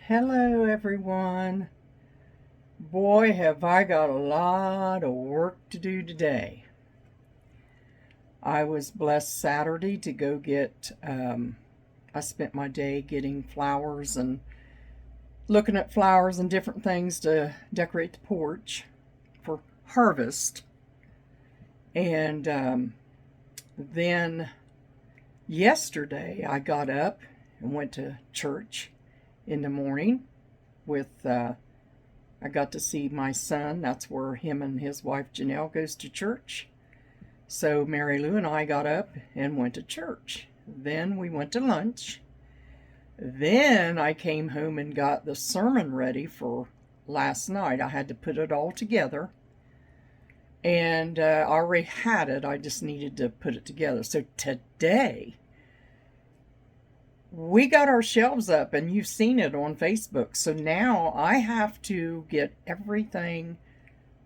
Hello everyone. Boy, have I got a lot of work to do today. I was blessed Saturday to go get, I spent my day getting flowers and looking at flowers and different things to decorate the porch for harvest. And then yesterday I got up and went to church in the morning with I got to see my son. That's where him and his wife Janelle goes to church. So Mary Lou and I got up and went to church. Then we went to lunch. Then I came home and got the sermon ready for last night. I had to put it all together. And I already had it. I just needed to put it together. So today we got our shelves up, and you've seen it on Facebook. So now I have to get everything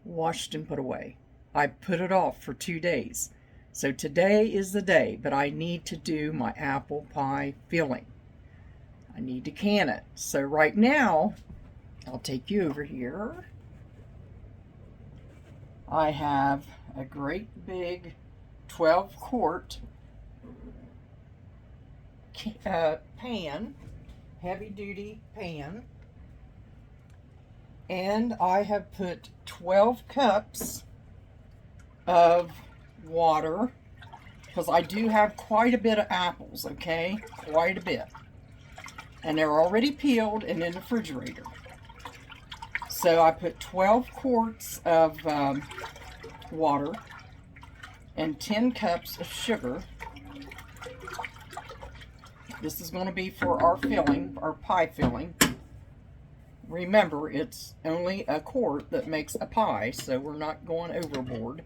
washed and put away. I put it off for 2 days. So today is the day, but I need to do my apple pie filling. I need to can it. So right now, I'll take you over here. I have a great big 12-quart pan, heavy duty pan, and I have put 12 cups of water because I do have quite a bit of apples, okay? Quite a bit. And they're already peeled and in the refrigerator. So I put 12 quarts of water and 10 cups of sugar. This is going to be for our filling, our pie filling. Remember, it's only a quart that makes a pie, so we're not going overboard.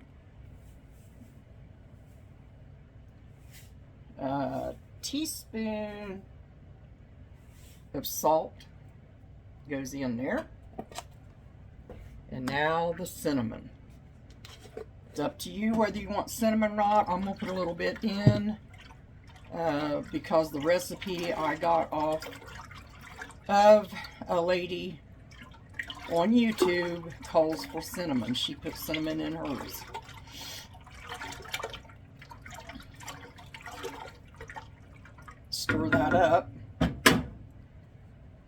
A teaspoon of salt goes in there. And now the cinnamon. It's up to you whether you want cinnamon or not. I'm going to put a little bit in. Because the recipe I got off of a lady on YouTube calls for cinnamon. She puts cinnamon in hers. Stir that up.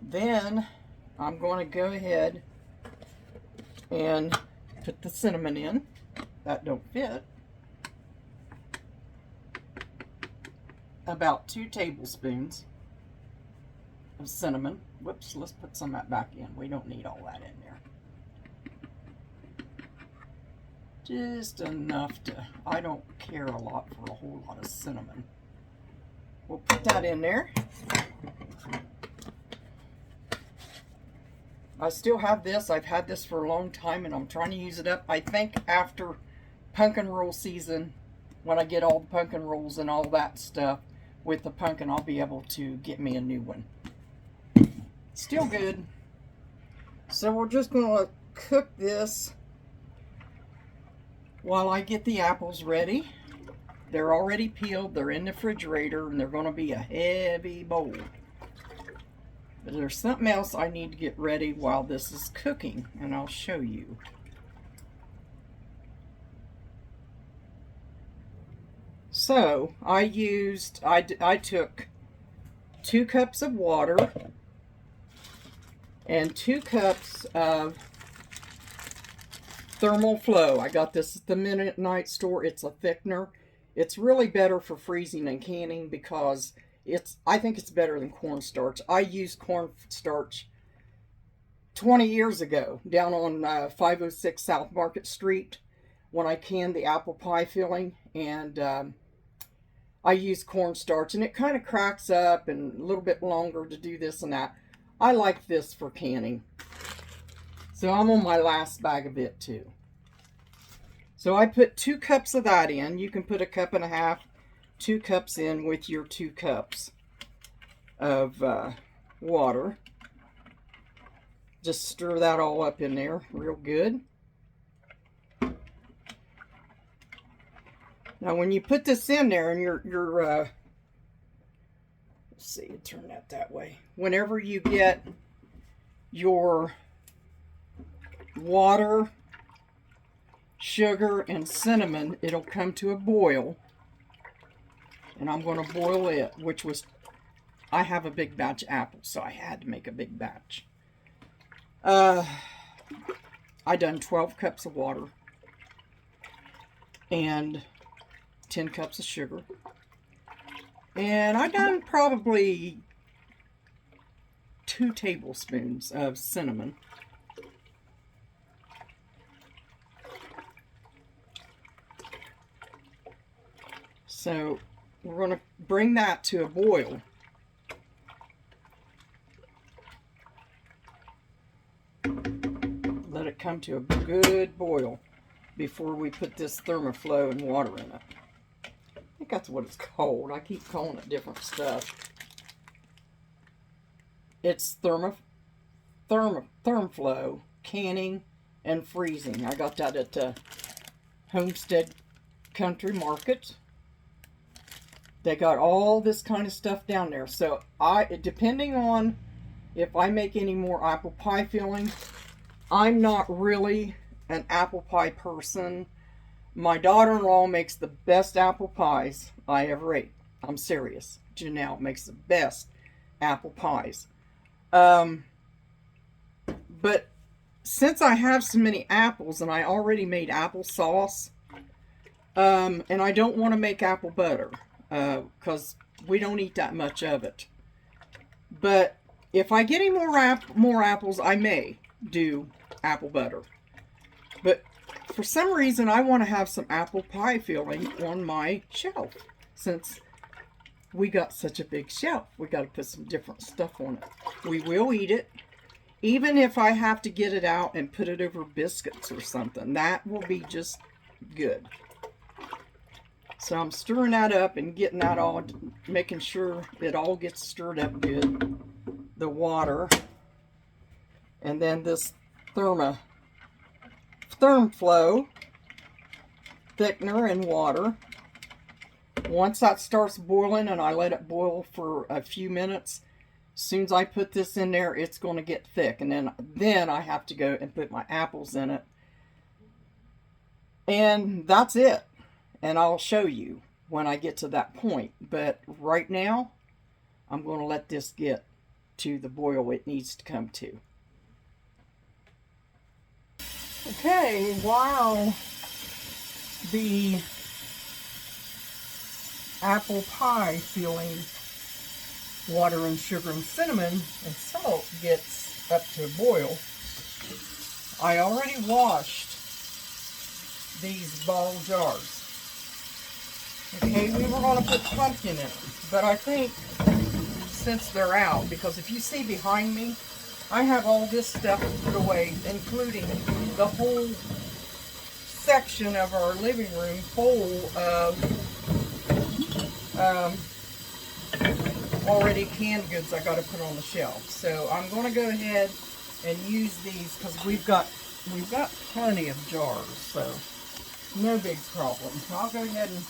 Then I'm going to go ahead and put the cinnamon in. That don't fit. About 2 tablespoons of cinnamon. Whoops, let's put some of that back in. We don't need all that in there. Just enough to, I don't care a lot for a whole lot of cinnamon. We'll put that in there. I still have this. I've had this for a long time and I'm trying to use it up. I think after pumpkin roll season, when I get all the pumpkin rolls and all that stuff, with the pumpkin, I'll be able to get me a new one. Still good. So we're just going to cook this while I get the apples ready. They're already peeled. They're in the refrigerator, and they're going to be a heavy bowl. But there's something else I need to get ready while this is cooking, and I'll show you. So I took 2 cups of water and 2 cups of Thermal Flow. I got this at the Midnight store. It's a thickener. It's really better for freezing and canning because I think it's better than cornstarch. I used cornstarch 20 years ago down on 506 South Market Street when I canned the apple pie filling, and I use cornstarch, and it kind of cracks up and a little bit longer to do this and that. I like this for canning. So I'm on my last bag of it too. So I put 2 cups of that in. You can put 1.5 cups, 2 cups in with your 2 cups of water. Just stir that all up in there real good. Now when you put this in there and you're let's see, turn that way. Whenever you get your water, sugar, and cinnamon, it'll come to a boil. And I'm going to boil it, which was, I have a big batch of apples, so I had to make a big batch. I done 12 cups of water and 10 cups of sugar. And I done probably 2 tablespoons of cinnamon. So we're going to bring that to a boil. Let it come to a good boil before we put this Thermoflow and water in it. I think that's what it's called. I keep calling it different stuff. It's Thermoflow canning and freezing. I got that at Homestead Country Market. They got all this kind of stuff down there. So depending on if I make any more apple pie filling, I'm not really an apple pie person. My daughter-in-law makes the best apple pies I ever ate. I'm serious. Janelle makes the best apple pies. But since I have so many apples and I already made applesauce, and I don't want to make apple butter, because we don't eat that much of it. But if I get any more apples, I may do apple butter. But for some reason, I want to have some apple pie filling on my shelf. Since we got such a big shelf, we got to put some different stuff on it. We will eat it. Even if I have to get it out and put it over biscuits or something, that will be just good. So I'm stirring that up and getting that all, making sure it all gets stirred up good. The water. And then this Thermoflow thickener and water. Once that starts boiling and I let it boil for a few minutes, as soon as I put this in there, it's going to get thick. And then I have to go and put my apples in it. And that's it. And I'll show you when I get to that point. But right now, I'm going to let this get to the boil it needs to come to. Okay, while the apple pie filling water and sugar and cinnamon and salt gets up to a boil, I already washed these ball jars. Okay, we were going to put pumpkin in them, but I think since they're out, because if you see behind me, I have all this stuff put away, including the whole section of our living room full of already canned goods I got to put on the shelf. So I'm going to go ahead and use these because we've got plenty of jars, so no big problem. So I'll go ahead and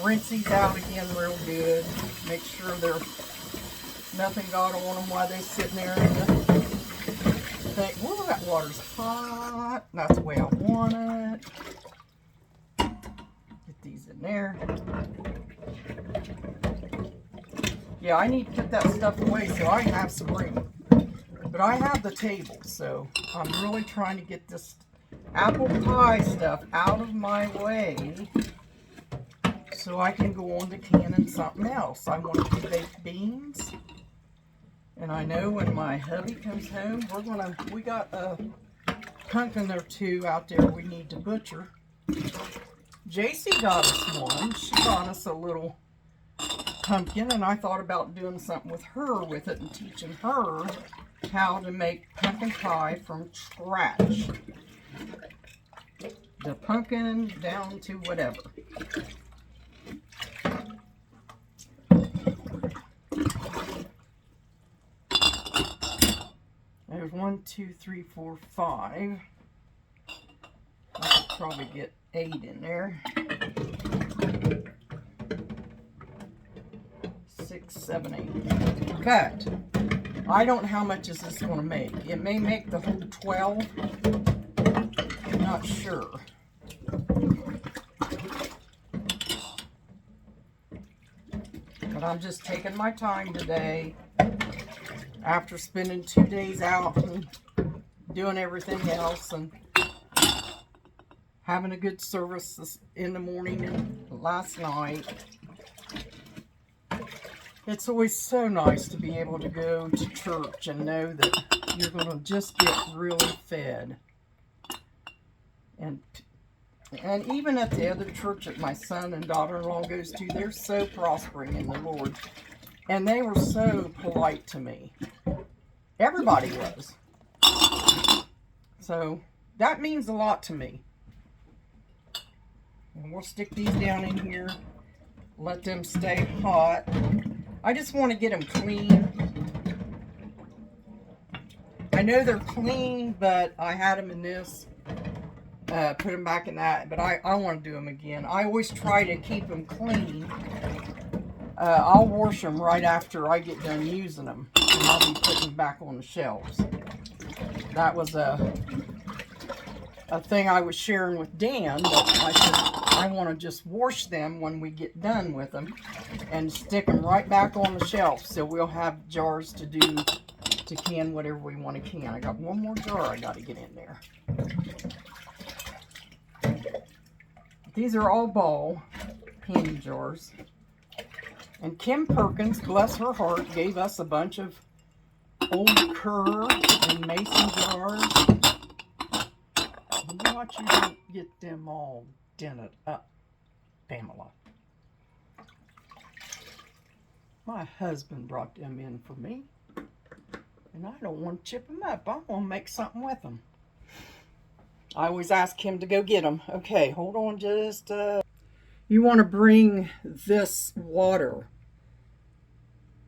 rinse these out again real good. Make sure nothing got on them while they're sitting there in the thing. Whoa, that water's hot. That's the way I want it. Get these in there. Yeah, I need to put that stuff away so I have some room. But I have the table, so I'm really trying to get this apple pie stuff out of my way so I can go on to canning something else. I want to do baked beans. And I know when my hubby comes home, we got a pumpkin or two out there we need to butcher. JC got us one. She got us a little pumpkin, and I thought about doing something with her with it and teaching her how to make pumpkin pie from scratch. The pumpkin down to whatever. There's 1, 2, 3, 4, 5. I could probably get 8 in there. 6, 7, 8. Cut. I don't know how much is this going to make. It may make the whole 12. I'm not sure. But I'm just taking my time today after spending 2 days out and doing everything else and having a good service in the morning and last night. It's always so nice to be able to go to church and know that you're going to just get really fed. And even at the other church that my son and daughter-in-law goes to, they're so prospering in the Lord. And they were so polite to me. Everybody was. So that means a lot to me. And we'll stick these down in here. Let them stay hot. I just want to get them clean. I know they're clean, but I had them in this. Put them back in that. But I want to do them again. I always try to keep them clean. I'll wash them right after I get done using them. And I'll be putting them back on the shelves. That was a thing I was sharing with Dan. But I said, I want to just wash them when we get done with them and stick them right back on the shelf so we'll have jars to can whatever we want to can. I got one more jar I got to get in there. These are all ball candy jars. And Kim Perkins, bless her heart, gave us a bunch of old Kerr and Mason jars. Watch you don't get them all dented up, Pamela. My husband brought them in for me. And I don't want to chip them up. I want to make something with them. I always ask him to go get them. Okay, hold on just... You want to bring this water,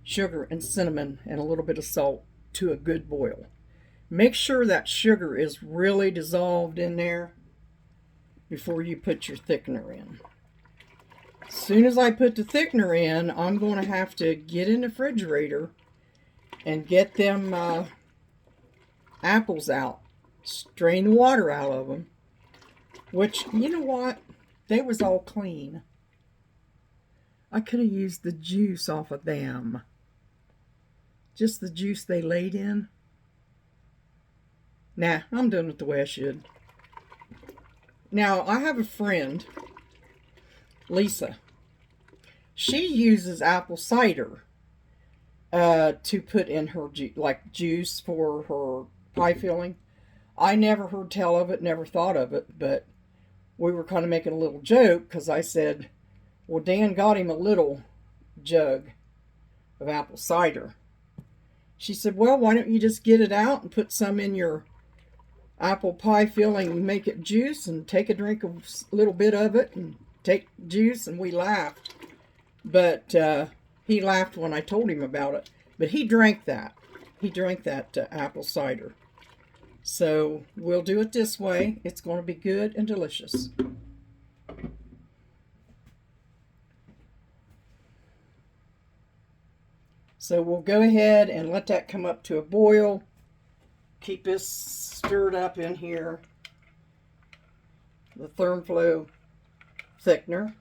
sugar and cinnamon and a little bit of salt to a good boil. Make sure that sugar is really dissolved in there before you put your thickener in. As soon as I put the thickener in, I'm going to have to get in the refrigerator and get them apples out. Strain the water out of them. Which, you know what? They was all clean. I could have used the juice off of them. Just the juice they laid in. Nah, I'm doing it the way I should. Now, I have a friend, Lisa. She uses apple cider to put in her juice for her pie filling. I never heard tell of it, never thought of it, but we were kind of making a little joke because I said, well, Dan got him a little jug of apple cider. She said, well, why don't you just get it out and put some in your apple pie filling and make it juice and take a drink of a little bit of it and take juice. And we laughed. But he laughed when I told him about it. But he drank that. He drank that apple cider. So we'll do it this way. It's going to be good and delicious. So we'll go ahead and let that come up to a boil. Keep this stirred up in here. The ThermFlow thickener.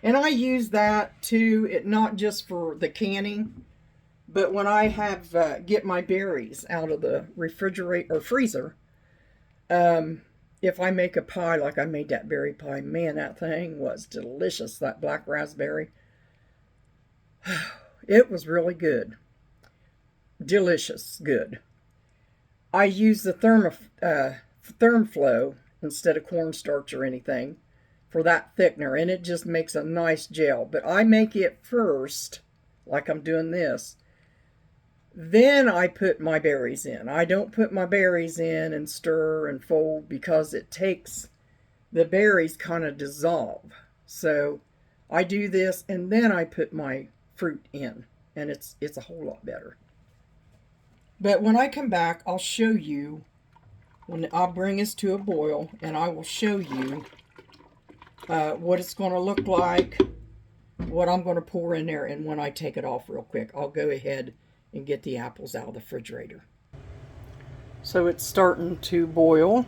And I use that too, not just for the canning, but when I have get my berries out of the refrigerator or freezer, if I make a pie like I made that berry pie, man, that thing was delicious, that black raspberry. It was really good. Delicious good. I use the ThermFlow instead of cornstarch or anything for that thickener, and it just makes a nice gel. But I make it first, like I'm doing this. Then I put my berries in. I don't put my berries in and stir and fold because it takes the berries kind of dissolve. So I do this and then I put my fruit in, and it's a whole lot better. But when I come back, I'll show you, when I'll bring this to a boil, and I will show you what it's going to look like what I'm going to pour in there, and when I take it off real quick, I'll go ahead and get the apples out of the refrigerator. So it's starting to boil.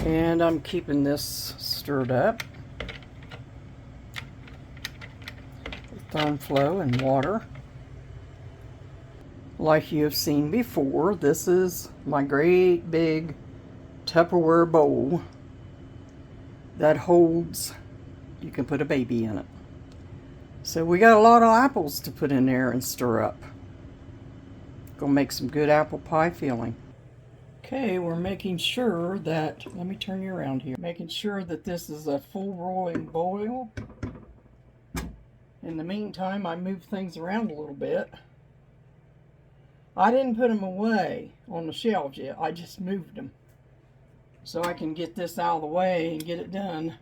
And I'm keeping this stirred up. Therm flow and water. Like you have seen before, this is my great big Tupperware bowl that holds, you can put a baby in it. So we got a lot of apples to put in there and stir up. Gonna make some good apple pie filling. Okay, we're making sure that, let me turn you around here, making sure that this is a full rolling boil. In the meantime, I move things around a little bit. I didn't put them away on the shelves yet, I just moved them. So I can get this out of the way and get it done.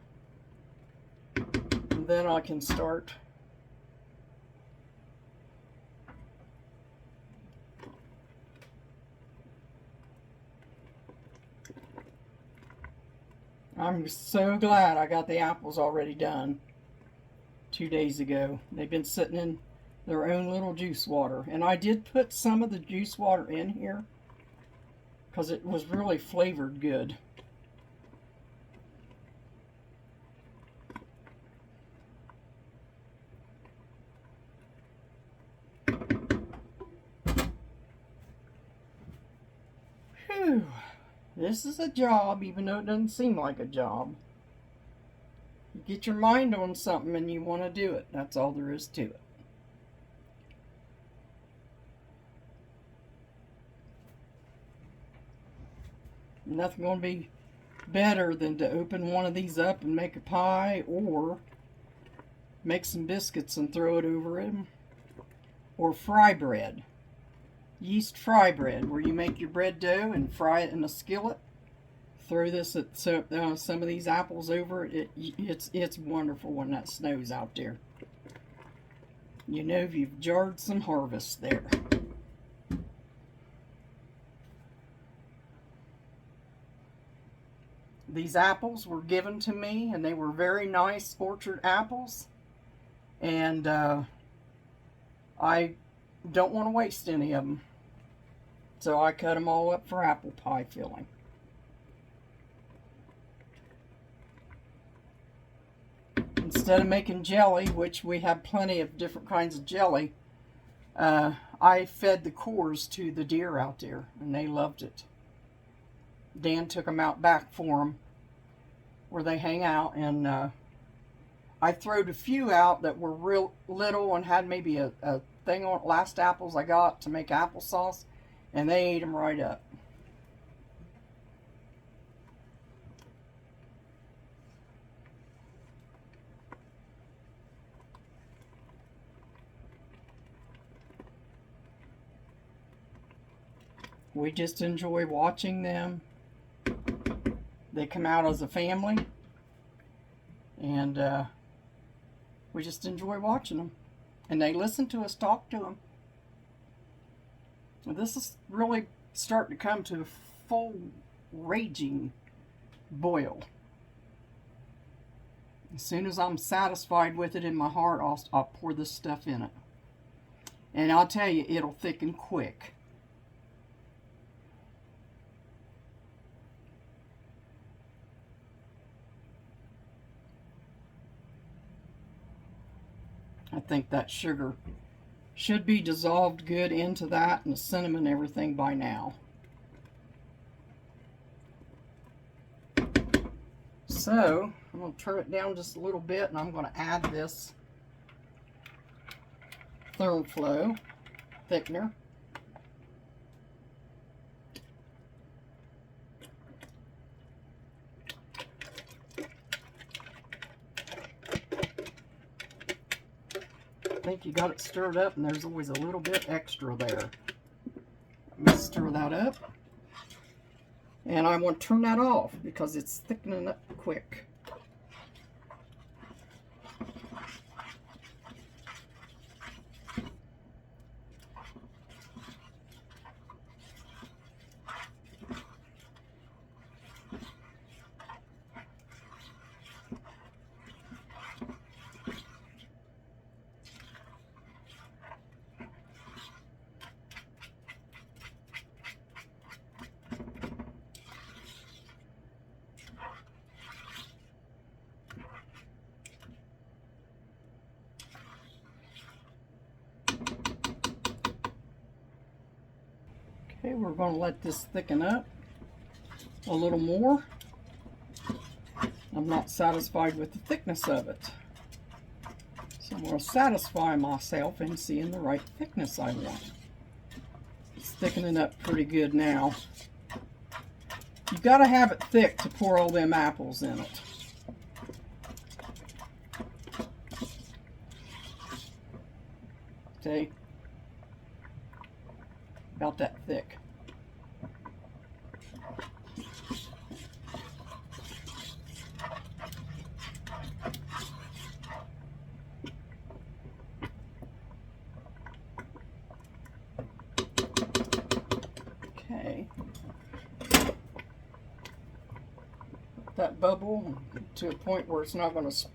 And then I can start I'm so glad I got the apples already done 2 days ago. They've been sitting in their own little juice water. And I did put some of the juice water in here because it was really flavored good. Whew. This is a job, even though it doesn't seem like a job. You get your mind on something and you want to do it. That's all there is to it. Nothing going to be better than to open one of these up and make a pie, or make some biscuits and throw it over them, or fry bread. Yeast fry bread, where you make your bread dough and fry it in a skillet. Throw this at some of these apples over it. It's wonderful when that snows out there. You know you've jarred some harvest there. These apples were given to me, and they were very nice orchard apples. And I don't want to waste any of them. So I cut them all up for apple pie filling. Instead of making jelly, which we have plenty of different kinds of jelly, I fed the cores to the deer out there, and they loved it. Dan took them out back for them, where they hang out, and I throwed a few out that were real little and had maybe a thing on last apples I got to make applesauce, and they ate them right up. We just enjoy watching them. They come out as a family, and we just enjoy watching them. And they listen to us talk to them. And this is really starting to come to a full raging boil. As soon as I'm satisfied with it in my heart, I'll pour this stuff in it. And I'll tell you, it'll thicken quick. I think that sugar should be dissolved good into that, and the cinnamon and everything by now. So I'm going to turn it down just a little bit, and I'm going to add this Therm Flow thickener. I think you got it stirred up, and there's always a little bit extra there. Let me stir that up. And I want to turn that off because it's thickening up quick. we're going to let this thicken up a little more. I'm not satisfied with the thickness of it. So I'm going to satisfy myself in seeing the right thickness I want. It's thickening up pretty good now. You've got to have it thick to pour all them apples in it. See? About that thick. Okay. That bubble to a point where it's not going to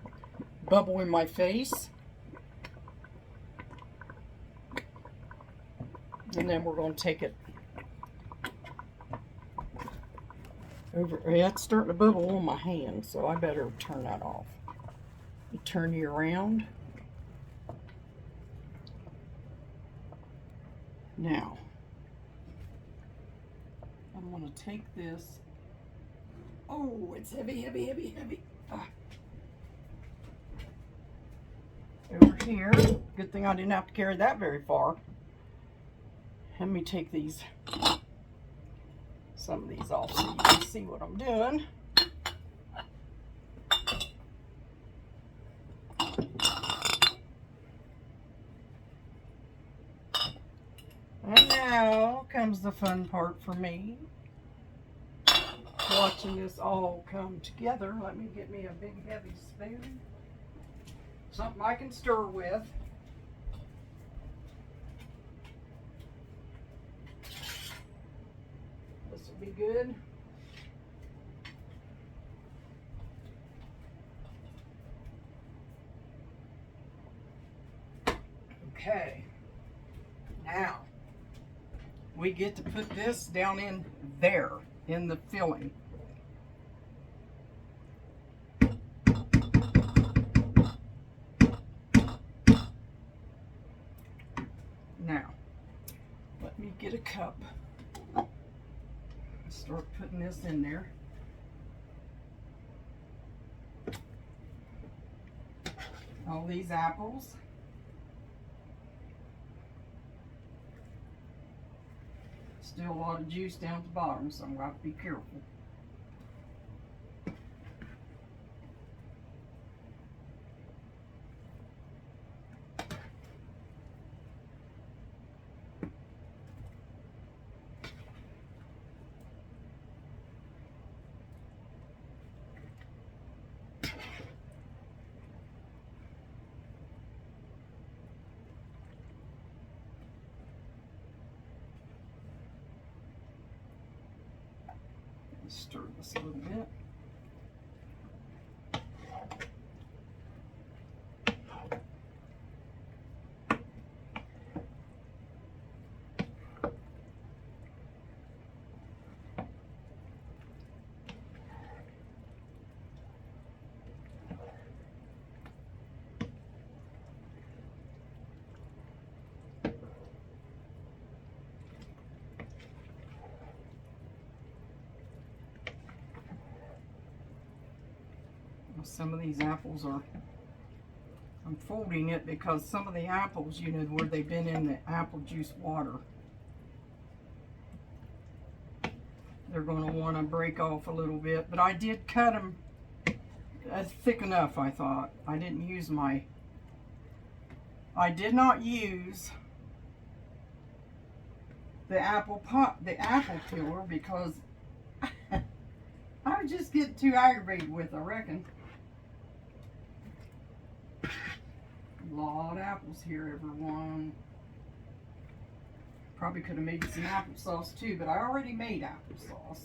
bubble in my face. And then we're going to take it over. Yeah, it's starting to bubble on my hand, so I better turn that off. You turn you around. Now, I'm going to take this. Oh, it's heavy, heavy, heavy, heavy. Over here. Good thing I didn't have to carry that very far. Let me take some of these off so you can see what I'm doing. And now comes the fun part for me. Watching this all come together. Let me get me a big heavy spoon. Something I can stir with. This will be good. Okay. Now, we get to put this down in there, in the filling. Now, let me get a cup. Start putting this in there. All these apples. Still a lot of juice down at the bottom, so I'm going to have to be careful. Stir this a little bit. Some of these apples are, I'm folding it because some of the apples, you know, where they've been in the apple juice water, they're going to want to break off a little bit. But I did cut them thick enough, I thought. I did not use the apple peeler because I would just get too aggravated with it, I reckon. A lot of apples here, everyone. Probably could have made some applesauce too, but I already made applesauce.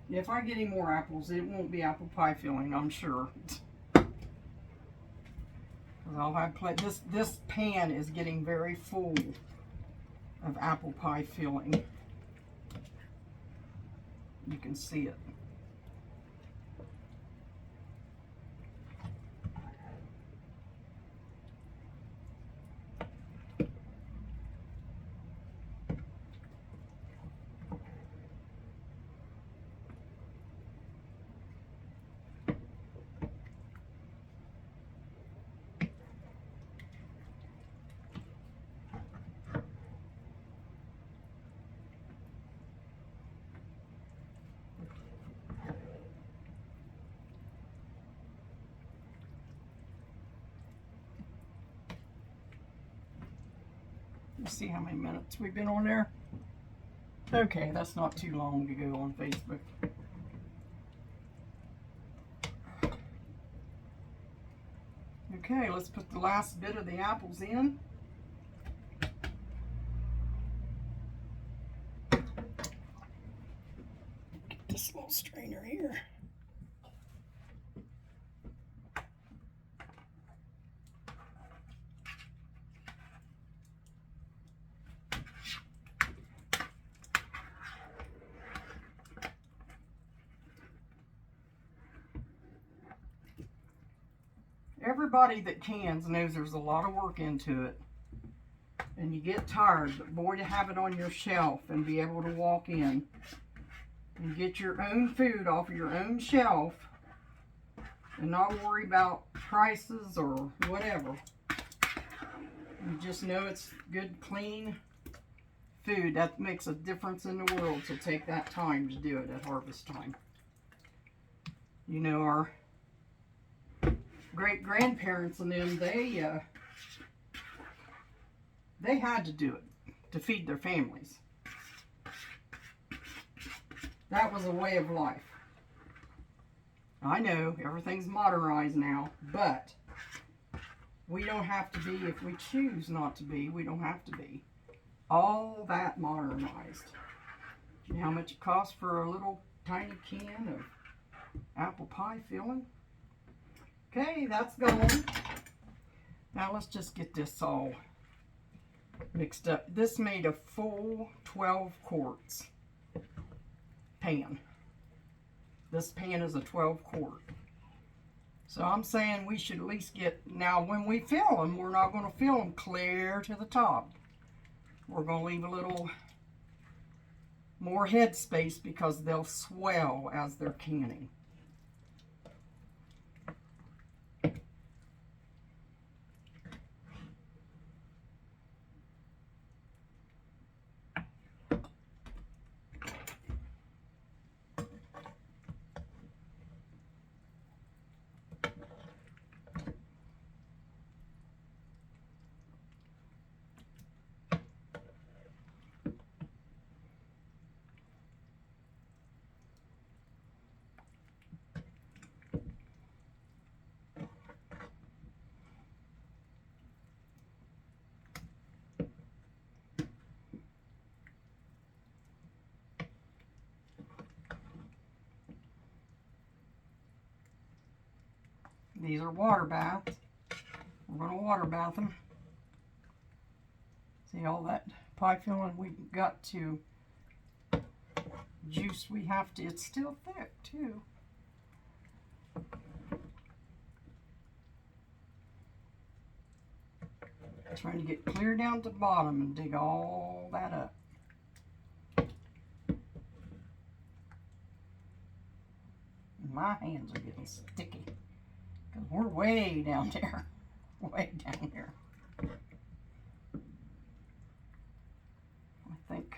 If I get any more apples, it won't be apple pie filling, I'm sure. I'll have this pan is getting very full of apple pie filling. You can see it. see how many minutes we've been on there. Okay, that's not too long to go on Facebook. Okay, let's put the last bit of the apples in. Get this little strainer here. Everybody that cans knows there's a lot of work into it, and you get tired, but boy, to have it on your shelf and be able to walk in and get your own food off of your own shelf and not worry about prices or whatever. You just know it's good, clean food. That makes a difference in the world, so take that time to do it at harvest time. You know, our great-grandparents and them, they had to do it to feed their families. That was a way of life. I know everything's modernized now, but we don't have to be, if we choose not to be, we don't have to be all that modernized. You know how much it costs for a little tiny can of apple pie filling? Okay, that's gone. Now let's just get this all mixed up. This made a full 12 quarts pan. This pan is a 12 quart. So I'm saying we should at least get, now when we fill them, we're not going to fill them clear to the top. We're going to leave a little more head space because they'll swell as they're canning. These are water baths. We're going to water bath them. See all that pie filling we got to juice we have to, it's still thick too. Trying to get clear down to the bottom and dig all that up. My hands are getting sticky because we're way down there. Way down there. I think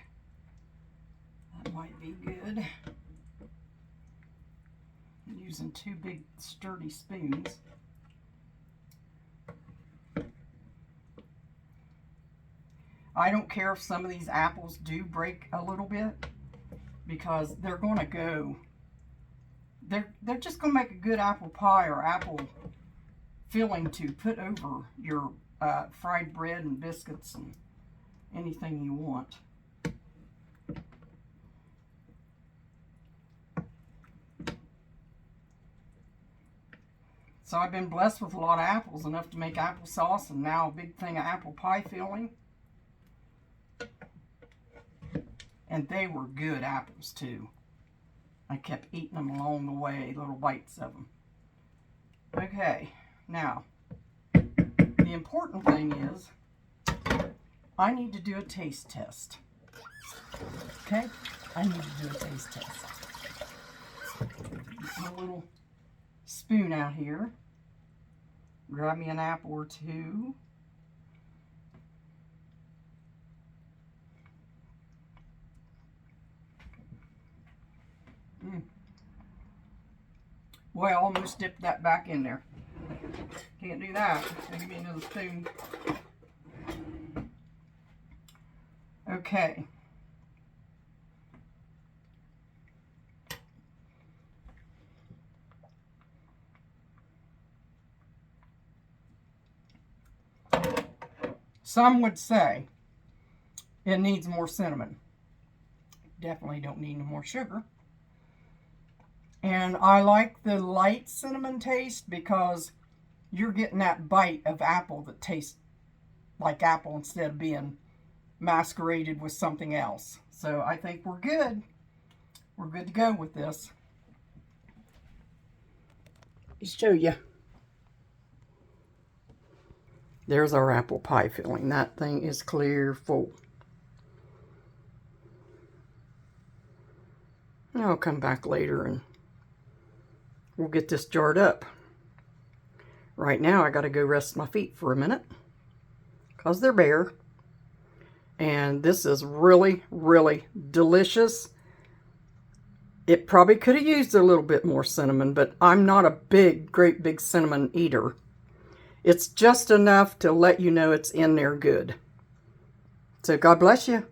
that might be good. I'm using two big sturdy spoons. I don't care if some of these apples do break a little bit because they're going to go. They're just going to make a good apple pie or apple filling to put over your fried bread and biscuits and anything you want. So I've been blessed with a lot of apples, enough to make applesauce, and now a big thing of apple pie filling. And they were good apples too. I kept eating them along the way, little bites of them. Okay, now, the important thing is, I need to do a taste test. Okay? I need to do a taste test. Get my little spoon out here. Grab me an apple or two. Boy, I almost dipped that back in there. Can't do that. Give me another spoon. Okay. Some would say it needs more cinnamon. Definitely don't need no more sugar. And I like the light cinnamon taste because you're getting that bite of apple that tastes like apple instead of being masqueraded with something else. So I think we're good. We're good to go with this. Let me show you. There's our apple pie filling. That thing is clear full. I'll come back later and we'll get this jarred up. Right now I gotta go rest my feet for a minute because they're bare. And this is really, really delicious. It probably could have used a little bit more cinnamon, but I'm not a great big cinnamon eater. It's just enough to let you know it's in there good. So God bless you.